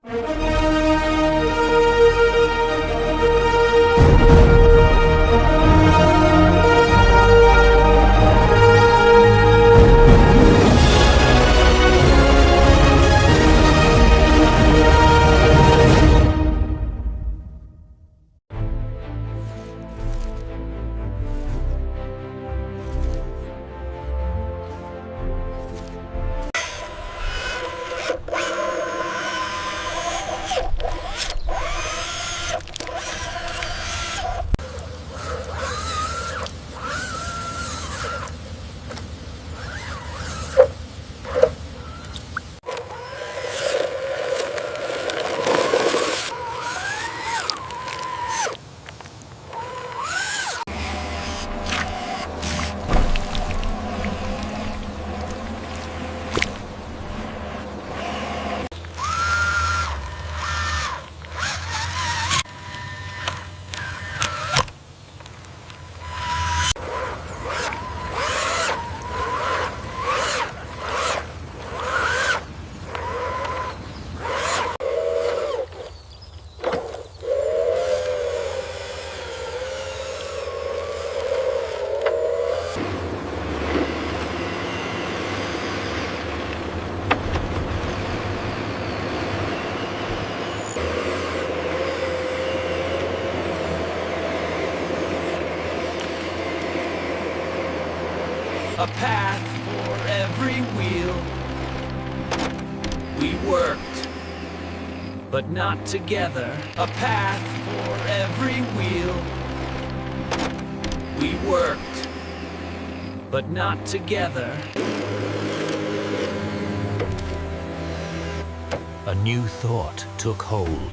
A path for every wheel. We worked, but not together. A path for every wheel. We worked, but not together. A new thought took hold.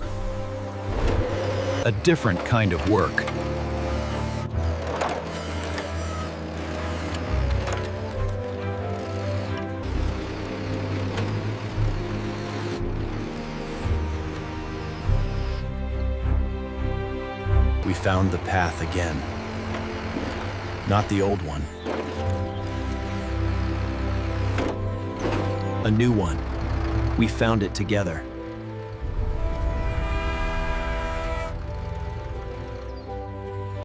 A different kind of work. We found the path again. Not the old one. A new one. We found it together.